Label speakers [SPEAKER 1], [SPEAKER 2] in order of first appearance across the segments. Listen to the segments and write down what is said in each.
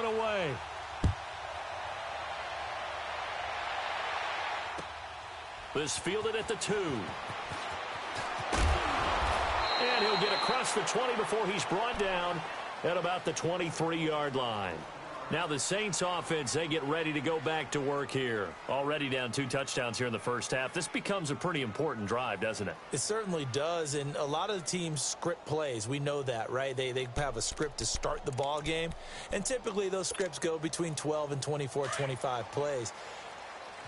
[SPEAKER 1] away. This fielded at the 2. And he'll get across the 20 before he's brought down at about the 23-yard line. Now the Saints offense, they get ready to go back to work here. Already down 2 touchdowns here in the first half. This becomes a pretty important drive, doesn't it?
[SPEAKER 2] It certainly does, and a lot of the teams script plays. We know that, right? They have a script to start the ball game, and typically those scripts go between 12 and 24, 25 plays.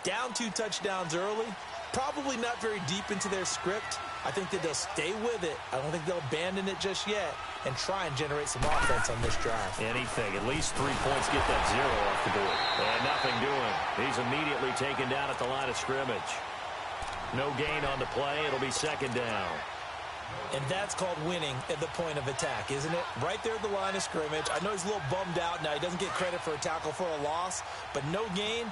[SPEAKER 2] Down 2 touchdowns early, probably not very deep into their script. I think that they'll stay with it. I don't think they'll abandon it just yet and try and generate some offense on this drive.
[SPEAKER 1] Anything. At least 3 points, get that 0 off the board. And nothing doing. He's immediately taken down at the line of scrimmage. No gain on the play. It'll be second down.
[SPEAKER 2] And that's called winning at the point of attack, isn't it? Right there at the line of scrimmage. I know he's a little bummed out now. He doesn't get credit for a tackle for a loss, but no gain.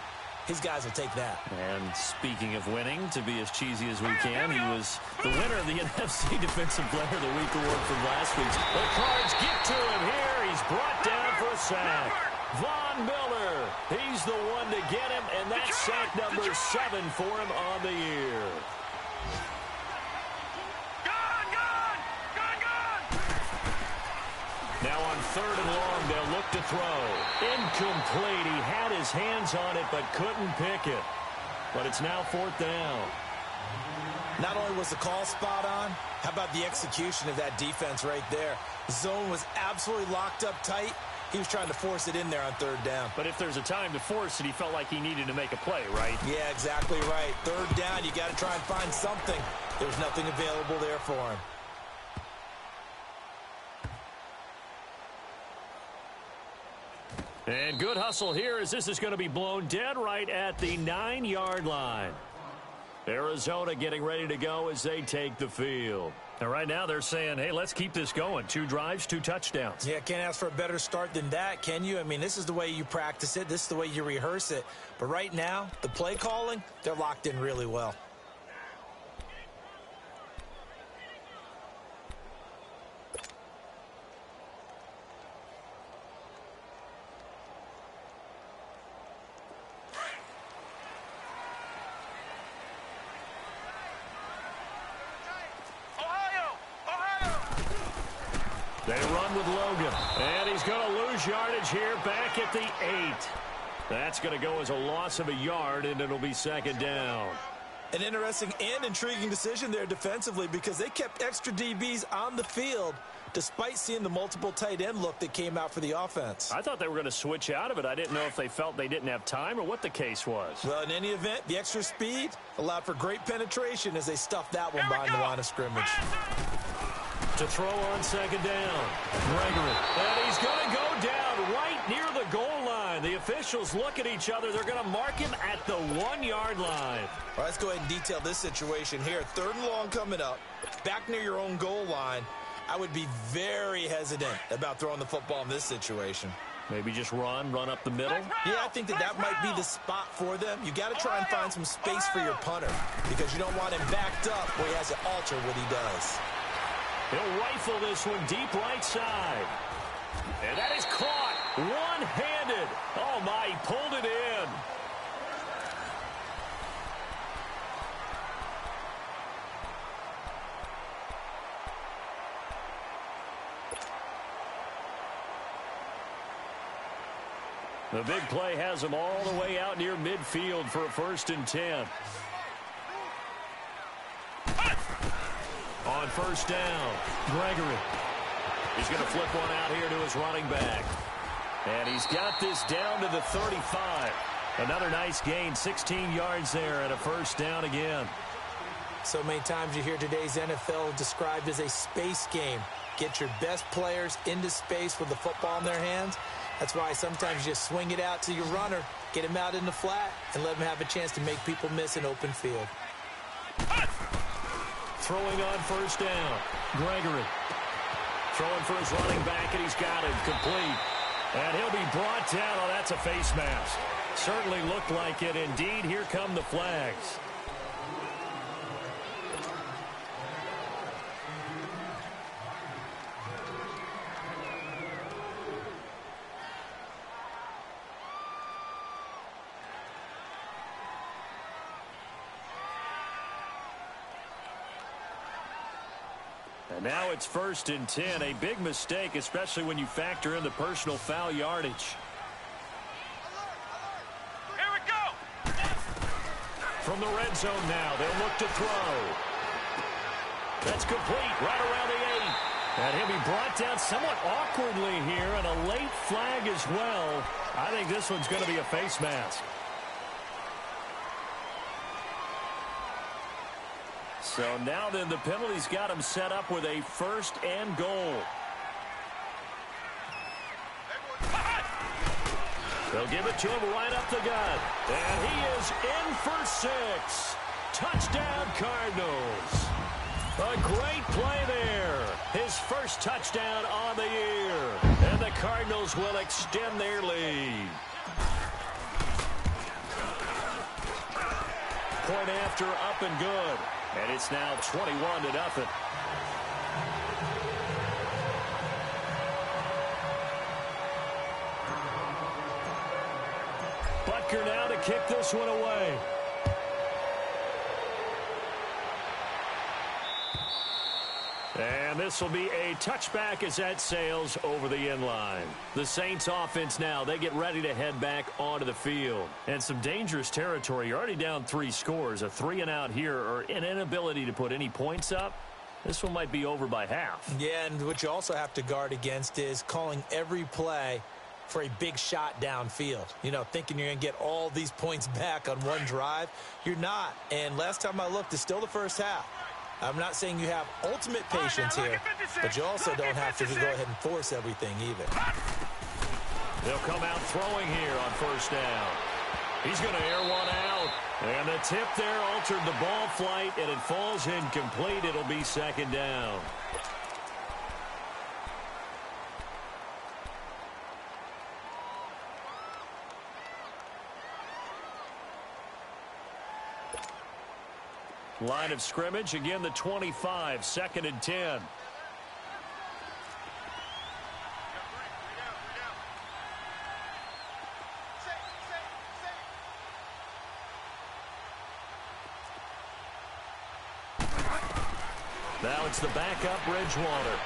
[SPEAKER 2] His guys will take that.
[SPEAKER 1] And speaking of winning, to be as cheesy as we can, he was the winner of the NFC Defensive Player of the Week award from last week. The Cards get to him here. He's brought down for a sack. Von Miller, he's the one to get him, and that's sack number 7 for him on the year. Now on 3rd and long, they'll look to throw. Incomplete. He had his hands on it, but couldn't pick it. But it's now 4th down.
[SPEAKER 2] Not only was the call spot on, how about the execution of that defense right there? The zone was absolutely locked up tight. He was trying to force it in there on 3rd down.
[SPEAKER 1] But if there's a time to force it, he felt like he needed to make a play, right?
[SPEAKER 2] Yeah, exactly right. 3rd down, you got to try and find something. There's nothing available there for him.
[SPEAKER 1] And good hustle here as this is going to be blown dead right at the 9-yard line. Arizona getting ready to go as they take the field. And right now they're saying, hey, let's keep this going. 2 drives, 2 touchdowns.
[SPEAKER 2] Yeah, can't ask for a better start than that, can you? I mean, this is the way you practice it. This is the way you rehearse it. But right now, the play calling, they're locked in really well.
[SPEAKER 1] They run with Logan, and he's going to lose yardage here back at the 8. That's going to go as a loss of a yard, and it'll be second down.
[SPEAKER 2] An interesting and intriguing decision there defensively because they kept extra DBs on the field despite seeing the multiple tight end look that came out for the offense.
[SPEAKER 1] I thought they were going to switch out of it. I didn't know if they felt they didn't have time or what the case was.
[SPEAKER 2] Well, in any event, the extra speed allowed for great penetration as they stuffed that one behind the line of scrimmage.
[SPEAKER 1] To throw on second down, Gregory. And he's going to go down right near the goal line. The officials look at each other. They're going to mark him at the 1-yard line.
[SPEAKER 2] All right, let's go ahead and detail this situation here. 3rd and long coming up, back near your own goal line. I would be very hesitant about throwing the football in this situation.
[SPEAKER 1] Maybe just run up the middle?
[SPEAKER 2] Yeah, I think that might be the spot for them. You got to try and find some space for your punter because you don't want him backed up where he has to alter what he does.
[SPEAKER 1] He'll rifle this one deep right side. And that is caught one-handed. Oh, my, he pulled it in. The big play has him all the way out near midfield for a 1st and 10. On 1st down, Gregory. He's going to flip one out here to his running back. And he's got this down to the 35. Another nice gain, 16 yards there and a 1st down again.
[SPEAKER 2] So many times you hear today's NFL described as a space game. Get your best players into space with the football in their hands. That's why sometimes you just swing it out to your runner, get him out in the flat, and let him have a chance to make people miss an open field.
[SPEAKER 1] Throwing on 1st down, Gregory. Throwing for his running back, and he's got it complete. And he'll be brought down. Oh, that's a face mask. Certainly looked like it. Indeed, here come the flags. Now it's 1st and 10. A big mistake, especially when you factor in the personal foul yardage.
[SPEAKER 3] Here we go!
[SPEAKER 1] From the red zone now, they'll look to throw. That's complete right around the 8. And he'll be brought down somewhat awkwardly here, and a late flag as well. I think this one's going to be a face mask. So now then the penalty's got him set up with a 1st and goal. They'll give it to him right up the gut. And he is in for 6. Touchdown, Cardinals. A great play there. His first touchdown on the year. And the Cardinals will extend their lead. Point after, up and good. And it's now 21-0. Butker now to kick this one away. And this will be a touchback as that sails over the end line. The Saints offense now, they get ready to head back onto the field. And some dangerous territory. You're already down 3 scores. A 3-and-out here or an inability to put any points up. This one might be over by half.
[SPEAKER 2] Yeah, and what you also have to guard against is calling every play for a big shot downfield. You know, thinking you're going to get all these points back on one drive. You're not. And last time I looked, it's still the first half. I'm not saying you have ultimate patience here, but you also don't have to go ahead and force everything either.
[SPEAKER 1] They'll come out throwing here on 1st down. He's going to air one out. And the tip there altered the ball flight, and it falls incomplete. It'll be 2nd down. Line of scrimmage, again the 25, 2nd and 10. Now it's the backup Bridgewater.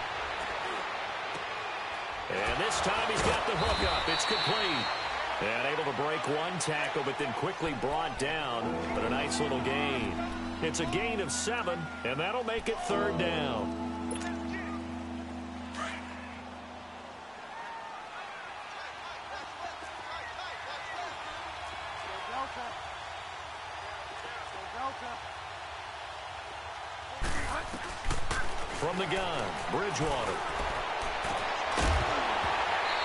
[SPEAKER 1] And this time he's got the hook up. It's complete. And able to break one tackle, but then quickly brought down. But a nice little gain. It's a gain of 7, and that'll make it 3rd down. From the gun, Bridgewater.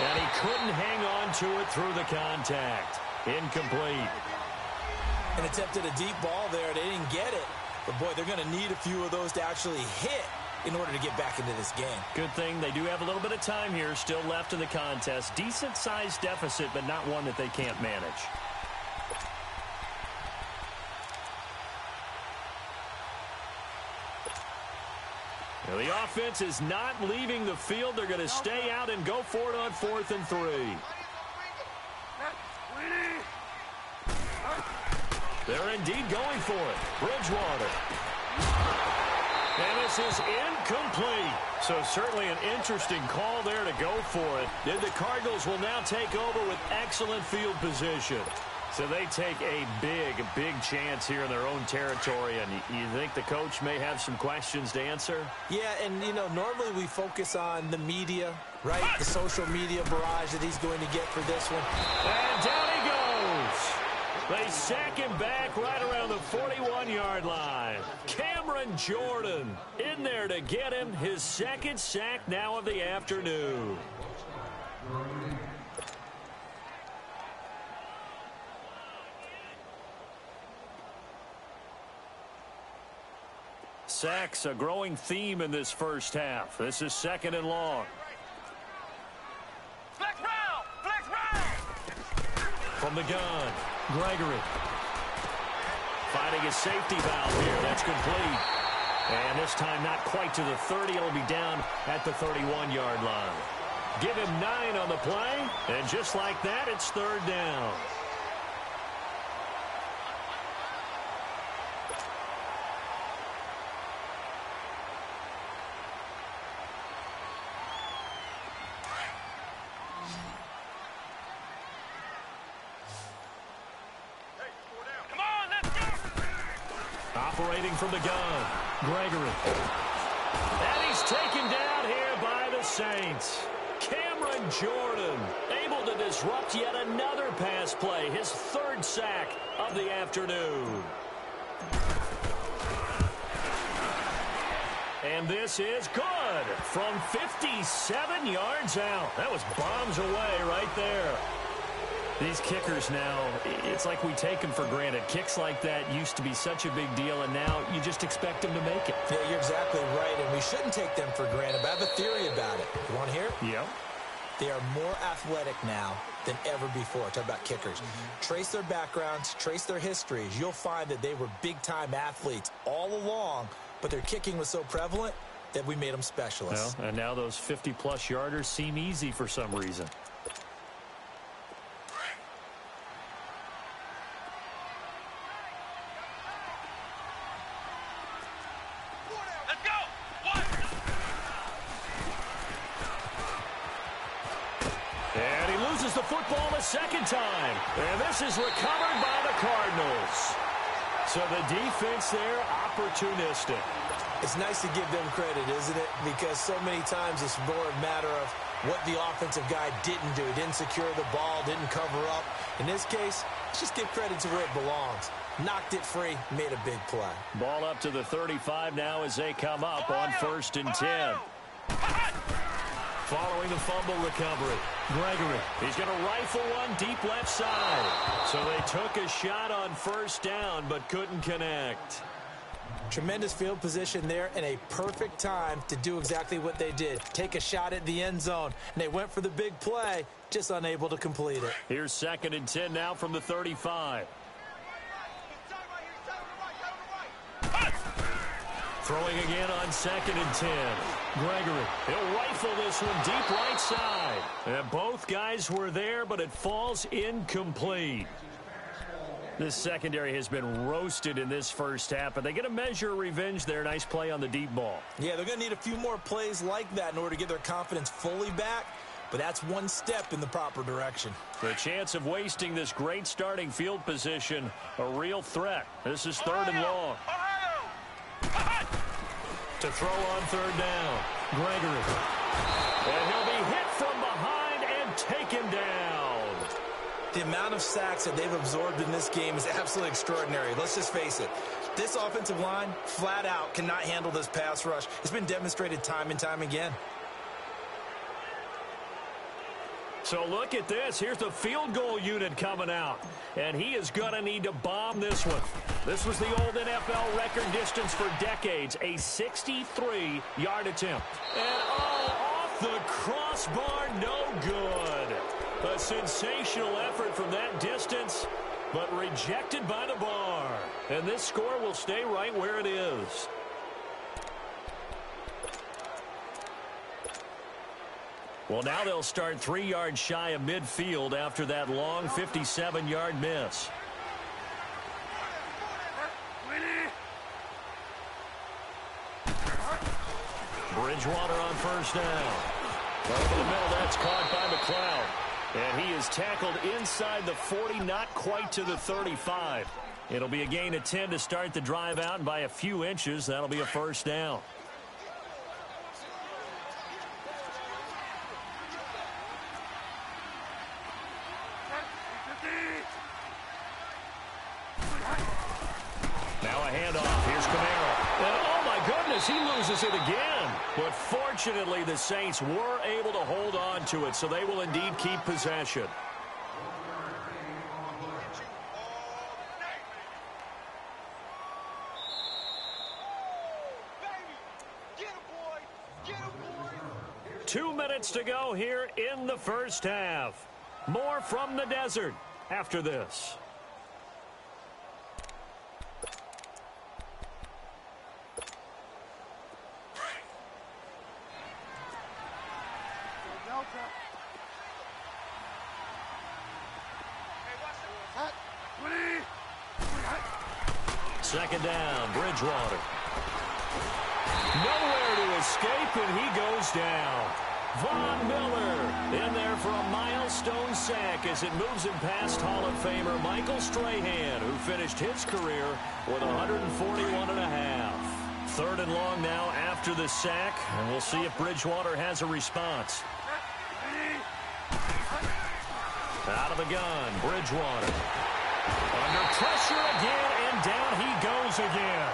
[SPEAKER 1] And he couldn't hang on to it through the contact. Incomplete.
[SPEAKER 2] And attempted a deep ball there. They didn't get it. But, boy, they're going to need a few of those to actually hit in order to get back into this game.
[SPEAKER 1] Good thing they do have a little bit of time here still left in the contest. Decent-sized deficit, but not one that they can't manage. Now, the offense is not leaving the field. They're going to stay out and go for it on 4th and 3. They're indeed going for it. Bridgewater. And this is incomplete. So certainly an interesting call there to go for it. Then the Cardinals will now take over with excellent field position. So they take a big chance here in their own territory. And you think the coach may have some questions to answer?
[SPEAKER 2] Yeah, and, you know, normally we focus on the media, right? The social media barrage that he's going to get for this one.
[SPEAKER 1] And down he goes. They sack him back right around the 41-yard line. Cameron Jordan in there to get him his 2nd sack now of the afternoon. Sacks, a growing theme in this first half. This is 2nd and long.
[SPEAKER 3] Flex round! Flex round!
[SPEAKER 1] From the gun, Gregory. Finding a safety valve here. That's complete. And this time not quite to the 30. It'll be down at the 31-yard line. Give him 9 on the play. And just like that, it's 3rd down. operating from the gun. Gregory. And he's taken down here by the Saints. Cameron Jordan able to disrupt yet another pass play. His third sack of the afternoon. And this is good from 57 yards out. That was bombs away right there. These kickers now, it's like we take them for granted. Kicks like that used to be such a big deal, and now you just expect them to make it.
[SPEAKER 2] Yeah, you're exactly right, and we shouldn't take them for granted. But I have a theory about it. You want to hear it?
[SPEAKER 1] Yeah.
[SPEAKER 2] They are more athletic now than ever before. Talk about kickers. Trace their backgrounds, trace their histories. You'll find that they were big-time athletes all along, but their kicking was so prevalent that we made them specialists.
[SPEAKER 1] Well, and now those 50-plus yarders seem easy for some reason.
[SPEAKER 3] Let's go.
[SPEAKER 1] And he loses the football a second time. And this is recovered by the Cardinals. So the defense there, opportunistic.
[SPEAKER 2] It's nice to give them credit, isn't it? Because so many times it's more a matter of what the offensive guy didn't do. He didn't secure the ball, didn't cover up. In this case, let's just give credit to where it belongs. Knocked it free, made a big play.
[SPEAKER 1] Ball up to the 35 now as they come up on 1st and 10. Following the fumble recovery, Gregory. He's going to rifle one deep left side. So they took a shot on 1st down but couldn't connect.
[SPEAKER 2] Tremendous field position there and a perfect time to do exactly what they did. Take a shot at the end zone. And they went for the big play, just unable to complete it.
[SPEAKER 1] Here's 2nd and 10 now from the 35. Throwing again on 2nd and 10. Gregory, he'll rifle this one deep right side. And both guys were there, but it falls incomplete. This secondary has been roasted in this first half, but they get a measure of revenge there. Nice play on the deep ball.
[SPEAKER 2] Yeah, they're going to need a few more plays like that in order to get their confidence fully back, but that's one step in the proper direction.
[SPEAKER 1] The chance of wasting this great starting field position, a real threat. This is 3rd and long. To throw on 3rd down, Gregory. And he'll be hit from behind and taken down.
[SPEAKER 2] The amount of sacks that they've absorbed in this game is absolutely extraordinary. Let's just face it. This offensive line, flat out, cannot handle this pass rush. It's been demonstrated time and time again.
[SPEAKER 1] So look at this. Here's the field goal unit coming out. And he is going to need to bomb this one. This was the old NFL record distance for decades, a 63-yard attempt. And off the crossbar, no good. A sensational effort from that distance, but rejected by the bar. And this score will stay right where it is. Well, now they'll start 3 yards shy of midfield after that long 57-yard miss. Bridgewater on 1st down. Over the middle, that's caught by McLeod. And he is tackled inside the 40, not quite to the 35. It'll be a gain of 10 to start the drive out, and by a few inches, that'll be a 1st down. Now a handoff. Here's Camaro. And oh my goodness, he loses it again. But fortunately, the Saints were able to hold on to it, so they will indeed keep possession.
[SPEAKER 3] Get him, boy. Get him, boy.
[SPEAKER 1] 2 minutes to go here in the first half. More from the desert after this. Second down, Bridgewater. Nowhere to escape, and he goes down. Von Miller in there for a milestone sack as it moves him past Hall of Famer Michael Strahan, who finished his career with 141.5. Third and long now after the sack, and we'll see if Bridgewater has a response. Out of the gun, Bridgewater. Under pressure again, and down he goes again.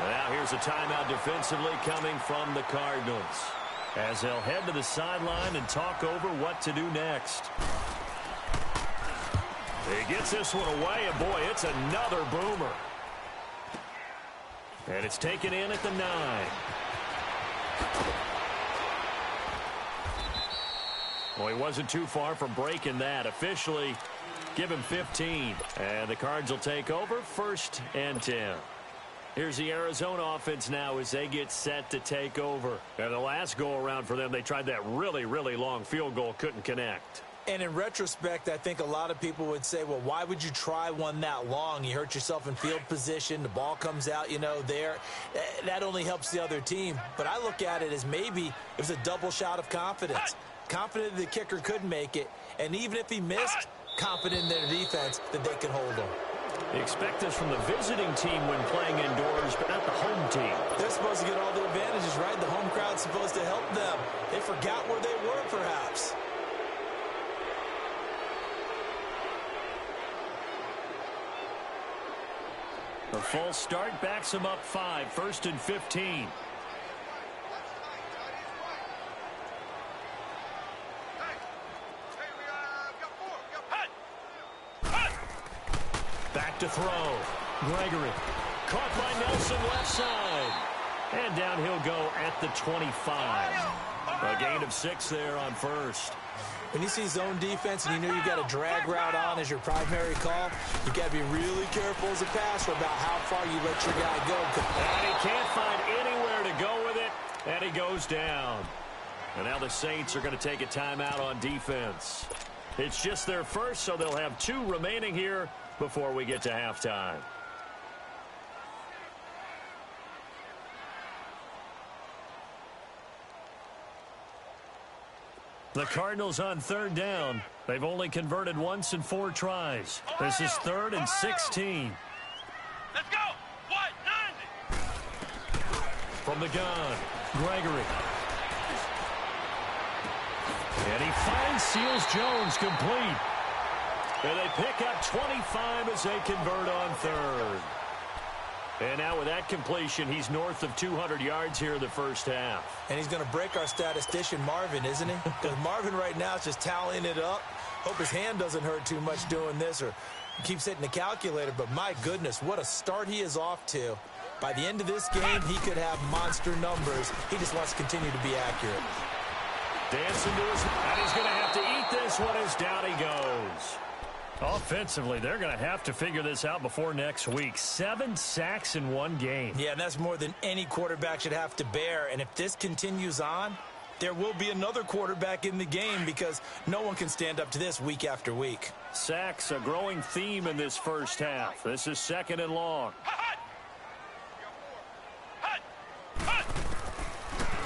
[SPEAKER 1] Now here's a timeout defensively coming from the Cardinals, as they'll head to the sideline and talk over what to do next. He gets this one away, and boy, it's another boomer. And it's taken in at the 9. Well, he wasn't too far from breaking that. Officially, give him 15. And the Cards will take over, 1st and 10. Here's the Arizona offense now as they get set to take over. And the last go-around for them, they tried that really, really long field goal, couldn't connect.
[SPEAKER 2] And in retrospect, I think a lot of people would say, well, why would you try one that long? You hurt yourself in field position. The ball comes out, there. That only helps the other team. But I look at it as maybe it was a double shot of confidence. Confident the kicker could make it. And even if he missed, confident in their defense that they could hold him.
[SPEAKER 1] Expect this from the visiting team when playing indoors, but not the home team.
[SPEAKER 2] They're supposed to get all the advantages, right? The home crowd's supposed to help them. They forgot where they were, perhaps.
[SPEAKER 1] The false start backs him up 5, 1st and 15. Back to throw. Gregory. Caught by Nelson left side. And down he'll go at the 25. A gain of 6 there on 1st.
[SPEAKER 2] When you see zone defense and you know you got a drag route on as your primary call, you got to be really careful as a passer about how far you let your guy go.
[SPEAKER 1] And he can't find anywhere to go with it, and he goes down. And now the Saints are going to take a timeout on defense. It's just their first, so they'll have 2 remaining here before we get to halftime. The Cardinals on 3rd down. They've only converted once in 4 tries. This is 3rd and 16.
[SPEAKER 3] Let's go. What? 90.
[SPEAKER 1] From the gun, Gregory. And he finds Seals-Jones complete. And they pick up 25 as they convert on 3rd. And now with that completion, he's north of 200 yards here in the first half.
[SPEAKER 2] And he's going to break our statistician, Marvin, isn't he? Because Marvin right now is just tallying it up. Hope his hand doesn't hurt too much doing this or keeps hitting the calculator. But my goodness, what a start he is off to. By the end of this game, he could have monster numbers. He just wants to continue to be accurate.
[SPEAKER 1] Dancing to his... And he's going to have to eat this one as down he goes. Offensively, they're going to have to figure this out before next week. 7 sacks in 1 game.
[SPEAKER 2] Yeah, and that's more than any quarterback should have to bear. And if this continues on, there will be another quarterback in the game because no one can stand up to this week after week.
[SPEAKER 1] Sacks, a growing theme in this first half. This is 2nd and long.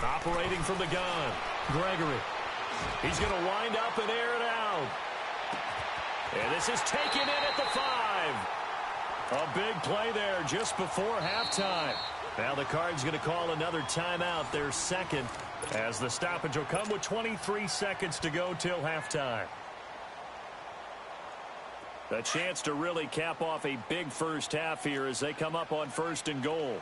[SPEAKER 1] Operating from the gun, Gregory. He's going to wind up and air it out. And this is taken in at the 5. A big play there just before halftime. Now the Cards going to call another timeout, their 2nd, as the stoppage will come with 23 seconds to go till halftime. A chance to really cap off a big first half here as they come up on 1st and goal.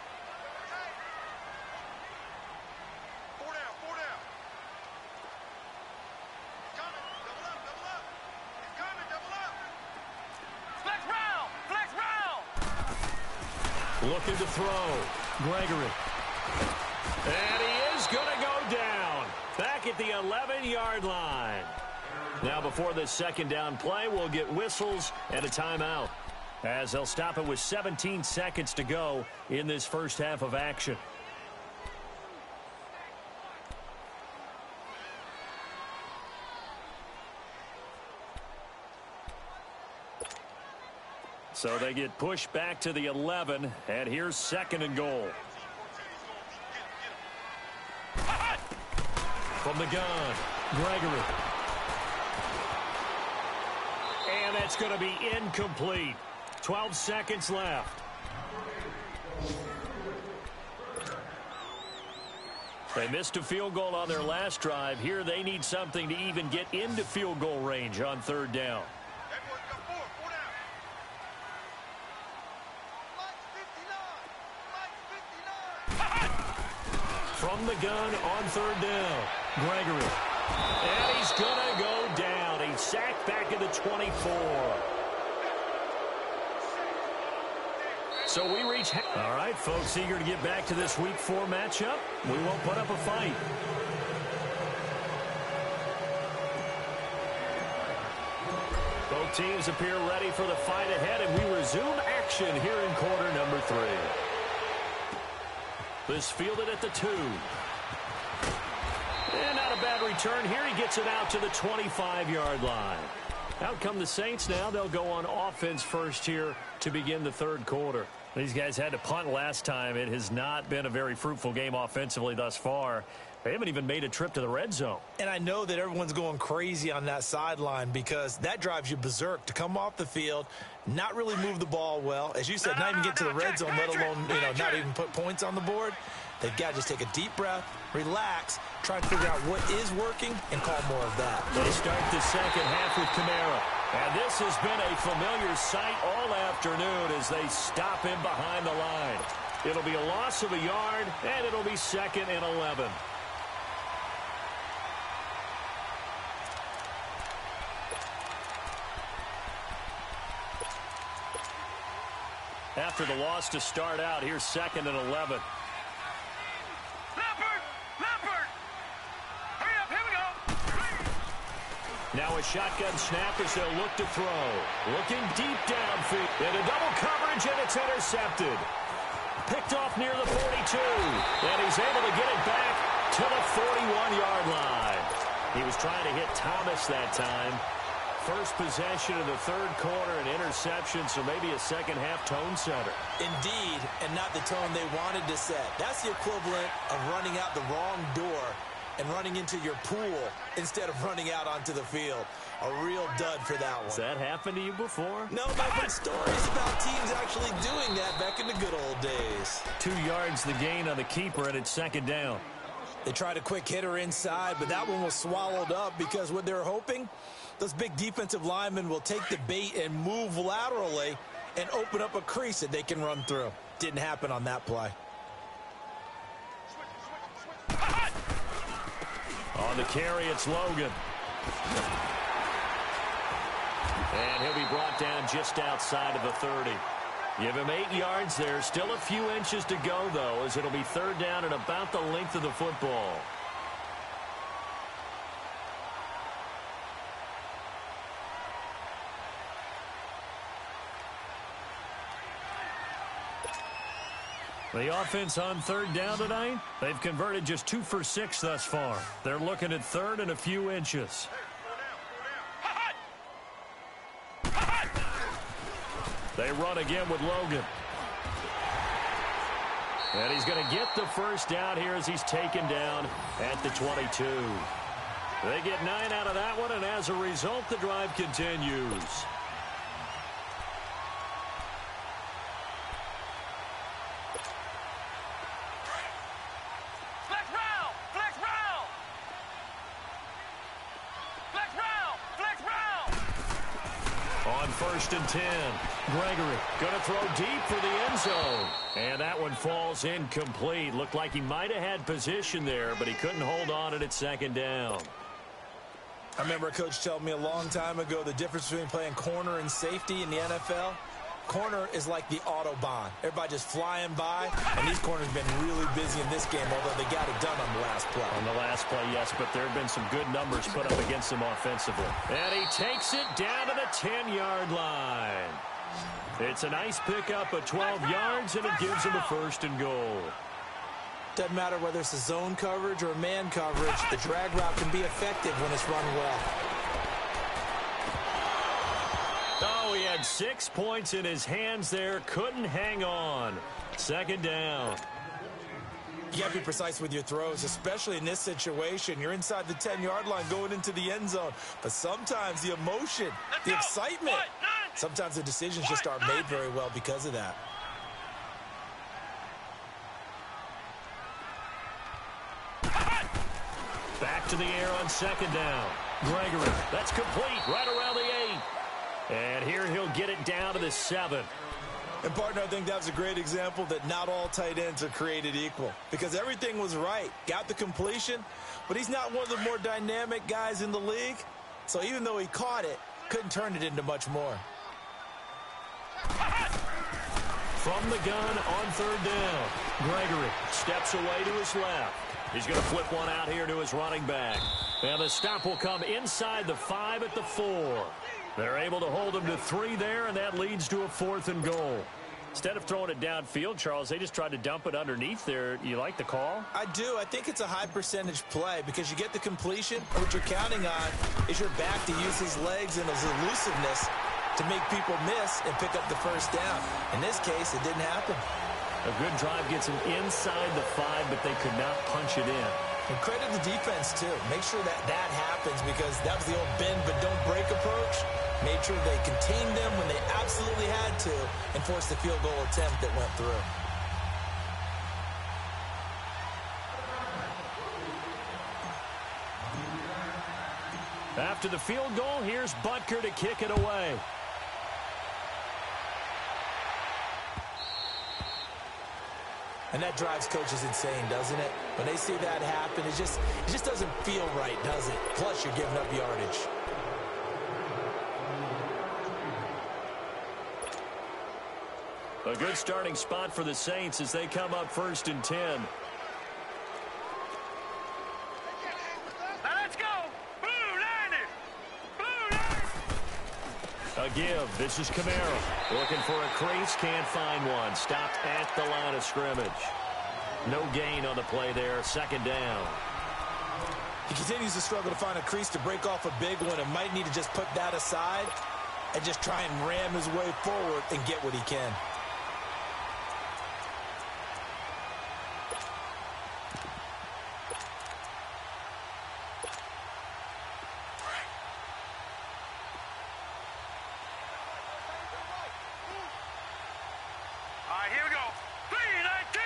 [SPEAKER 1] Looking to throw. Gregory. And he is going to go down. Back at the 11-yard line. Now before this 2nd down play, we'll get whistles and a timeout, as they'll stop it with 17 seconds to go in this first half of action. So they get pushed back to the 11, and here's 2nd and goal. From the gun, Gregory. And that's going to be incomplete. 12 seconds left. They missed a field goal on their last drive. Here they need something to even get into field goal range on third down. From the gun on third down, Gregory. And he's going to go down. He's sacked back at the 24. So we reach... All right, folks, eager to get back to this Week 4 matchup. We won't put up a fight. Both teams appear ready for the fight ahead, and we resume action here in quarter number 3. This fielded at the 2. And not a bad return here. He gets it out to the 25-yard line. Out come the Saints now. They'll go on offense first here to begin the third quarter. These guys had to punt last time. It has not been a very fruitful game offensively thus far. They haven't even made a trip to the red zone.
[SPEAKER 2] And I know that everyone's going crazy on that sideline because that drives you berserk to come off the field, not really move the ball well. As you said, not even get to the red zone, let alone, not even put points on the board. They've got to just take a deep breath, relax, try to figure out what is working, and call more of that.
[SPEAKER 1] They start the second half with Kamara. And this has been a familiar sight all afternoon as they stop him behind the line. It'll be a loss of a yard, and it'll be 2nd and 11. After the loss to start out, here's 2nd and 11. Now a shotgun snap as they'll look to throw. Looking deep downfield. Into double coverage, and it's intercepted. Picked off near the 42. And he's able to get it back to the 41-yard line. He was trying to hit Thomas that time. First possession of the third quarter, an interception, so maybe a second-half tone setter.
[SPEAKER 2] Indeed, and not the tone they wanted to set. That's the equivalent of running out the wrong door and running into your pool instead of running out onto the field. A real dud for that one.
[SPEAKER 1] Has that happened to you before?
[SPEAKER 2] No, but I've heard stories about teams actually doing that back in the good old days.
[SPEAKER 1] 2 yards the gain on the keeper, and it's 2nd down.
[SPEAKER 2] They tried a quick hitter inside, but that one was swallowed up because what they're hoping, those big defensive linemen will take the bait and move laterally and open up a crease that they can run through. Didn't happen on that play.
[SPEAKER 1] On the carry, it's Logan. And he'll be brought down just outside of the 30. Give him 8 yards there. Still a few inches to go, though, as it'll be 3rd down and about the length of the football. The offense on 3rd down tonight, they've converted just 2 for 6 thus far. They're looking at 3rd and a few inches. They run again with Logan. And he's going to get the first down here as he's taken down at the 22. They get 9 out of that one, and as a result, the drive continues. On 1st and 10, Gregory going to throw deep for the end zone. And that one falls incomplete. Looked like he might have had position there, but he couldn't hold on it at 2nd down.
[SPEAKER 2] I remember a coach telling me a long time ago the difference between playing corner and safety in the NFL. Corner is like the Autobahn. Everybody just flying by, and these corners have been really busy in this game, although they got it done on the last play.
[SPEAKER 1] On the last play, yes, but there have been some good numbers put up against them offensively. And he takes it down to the 10-yard line. It's a nice pickup of 12 yards, and it gives him a 1st and goal.
[SPEAKER 2] Doesn't matter whether it's a zone coverage or man coverage, the drag route can be effective when it's run well.
[SPEAKER 1] Oh, he had 6 points in his hands there. Couldn't hang on. 2nd down.
[SPEAKER 2] You got to be precise with your throws, especially in this situation. You're inside the 10-yard line going into the end zone. But sometimes the emotion, the excitement, sometimes the decisions just aren't made very well because of that.
[SPEAKER 1] Back to the air on second down. Gregory, that's complete right around the 8. And here he'll get it down to the 7.
[SPEAKER 2] And, partner, I think that was a great example that not all tight ends are created equal because everything was right. Got the completion, but he's not one of the more dynamic guys in the league. So even though he caught it, couldn't turn it into much more.
[SPEAKER 1] From the gun on third down, Gregory steps away to his left. He's going to flip one out here to his running back. And the stop will come inside the 5 at the 4. They're able to hold him to 3 there, and that leads to a 4th and goal. Instead of throwing it downfield, Charles, they just tried to dump it underneath there. You like the call?
[SPEAKER 2] I do. I think it's a high-percentage play because you get the completion. What you're counting on is your back to use his legs and his elusiveness to make people miss and pick up the first down. In this case, it didn't happen.
[SPEAKER 1] A good drive gets him inside the 5, but they could not punch it in.
[SPEAKER 2] And credit the defense, too. Make sure that that happens because that was the old bend but don't break approach. Made sure they contained them when they absolutely had to and forced the field goal attempt that went through.
[SPEAKER 1] After the field goal, here's Butker to kick it away.
[SPEAKER 2] And that drives coaches insane, doesn't it? When they see that happen, it just doesn't feel right, does it? Plus, you're giving up yardage.
[SPEAKER 1] A good starting spot for the Saints as they come up 1st and 10.
[SPEAKER 3] Let's go! Blue Niners! Blue Niners!
[SPEAKER 1] A give. This is Camaro. Looking for a crease. Can't find one. Stopped at the line of scrimmage. No gain on the play there. 2nd down.
[SPEAKER 2] He continues to struggle to find a crease to break off a big one and might need to just put that aside and just try and ram his way forward and get what he can.
[SPEAKER 3] Here we go. 3-19!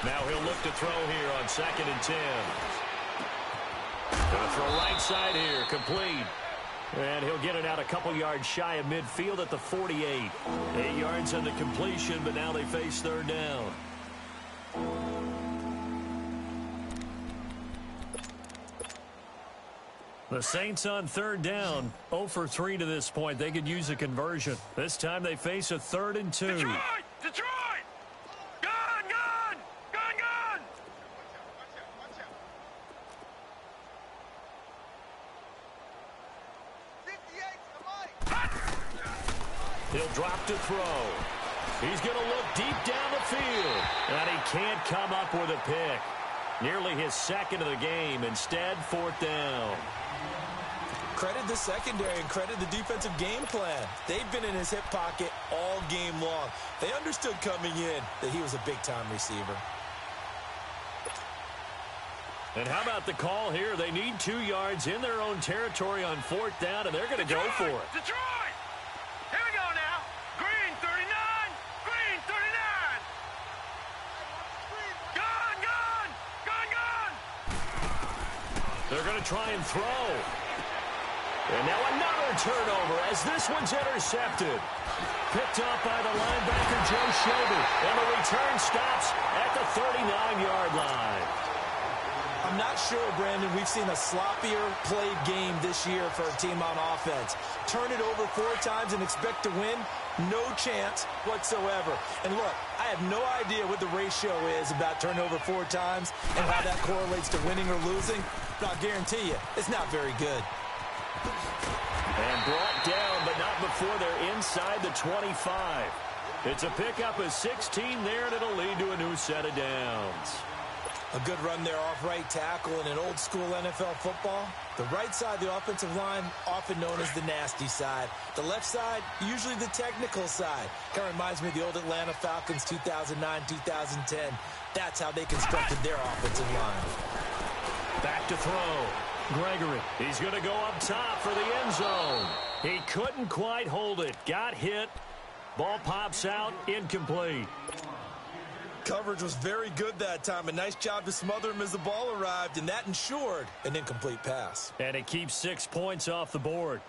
[SPEAKER 1] Now he'll look to throw here on 2nd and 10. Gonna throw right side here, complete. And he'll get it out a couple yards shy of midfield at the 48. 8 yards on the completion, but now they face 3rd down. The Saints on 3rd down, 0 for 3 to this point. They could use a conversion. This time they face a 3rd and 2.
[SPEAKER 3] Detroit! Detroit! Gun! Gun! Gun! Gun!
[SPEAKER 1] He'll drop to throw. He's going to look deep down the field. And he can't come up with a pick. Nearly his 2nd of the game. Instead, 4th down.
[SPEAKER 2] Credit the secondary and credit the defensive game plan. They've been in his hip pocket all game long. They understood coming in that he was a big-time receiver.
[SPEAKER 1] And how about the call here? They need 2 yards in their own territory on 4th down, and they're going to go for it.
[SPEAKER 3] Detroit! Here we go now. Green 39. Green 39. Gun! Gun! Gun! Gun!
[SPEAKER 1] They're going to try and throw. And now another turnover as this one's intercepted. Picked up by the linebacker, Joe Schobert. And the return stops at the 39-yard line.
[SPEAKER 2] I'm not sure, Brandon, we've seen a sloppier played game this year for a team on offense. Turn it over 4 times and expect to win? No chance whatsoever. And look, I have no idea what the ratio is about turnover 4 times and how that correlates to winning or losing, but I'll guarantee you, it's not very good.
[SPEAKER 1] And brought down, but not before they're inside the 25. It's a pickup of 16 there, and it'll lead to a new set of downs.
[SPEAKER 2] A good run there off right tackle in an old-school NFL football. The right side of the offensive line, often known as the nasty side. The left side, usually the technical side. Kind of reminds me of the old Atlanta Falcons 2009-2010. That's how they constructed their offensive line.
[SPEAKER 1] Back to throw. Gregory. He's going to go up top for the end zone. He couldn't quite hold it. Got hit. Ball pops out. Incomplete.
[SPEAKER 2] Coverage was very good that time. A nice job to smother him as the ball arrived, and that ensured an incomplete pass.
[SPEAKER 1] And it keeps 6 points off the board.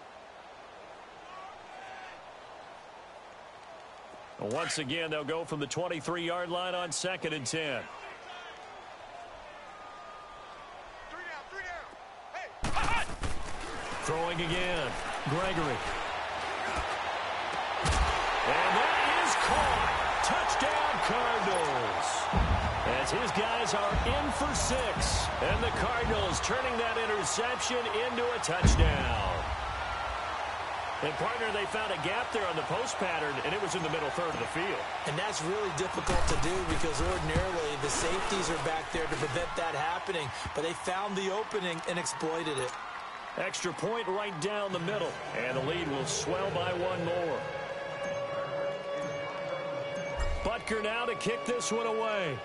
[SPEAKER 1] Once again, they'll go from the 23-yard line on 2nd and 10.
[SPEAKER 3] 3 down, 3 down. Hey,
[SPEAKER 1] Throwing again. Gregory. And that is caught. Touchdown, Cardinals. As his guys are in for 6. And the Cardinals turning that interception into a touchdown. And, partner, they found a gap there on the post pattern, and it was in the middle third of the field.
[SPEAKER 2] And that's really difficult to do because ordinarily the safeties are back there to prevent that happening. But they found the opening and exploited it.
[SPEAKER 1] Extra point right down the middle. And the lead will swell by 1 more. Butker now to kick this one away.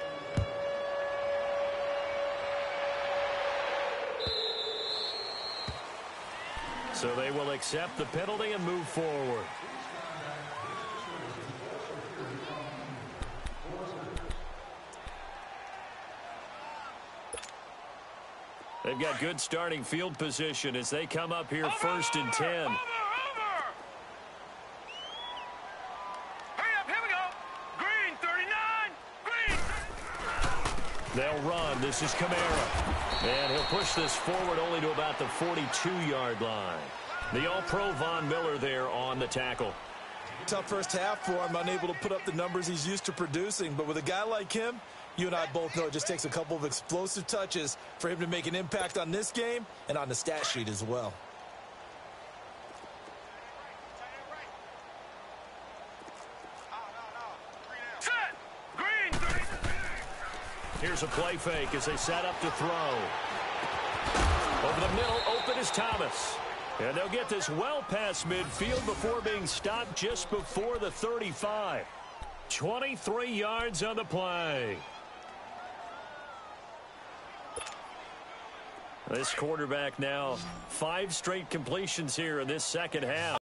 [SPEAKER 1] So they will accept the penalty and move forward. They've got good starting field position as they come up here 1st and 10.
[SPEAKER 3] Hurry up, here we go. Green 39. Green.
[SPEAKER 1] They'll run. This is Kamara. And he'll push this forward only to about the 42-yard line. The All-Pro Von Miller there on the tackle.
[SPEAKER 2] Tough first half for him, unable to put up the numbers he's used to producing. But with a guy like him, you and I both know it just takes a couple of explosive touches for him to make an impact on this game and on the stat sheet as well.
[SPEAKER 3] Set. Green 39.
[SPEAKER 1] Here's a play fake as they set up to throw. Over the middle, open is Thomas. And they'll get this well past midfield before being stopped just before the 35. 23 yards on the play. This quarterback now 5 straight completions here in this second half.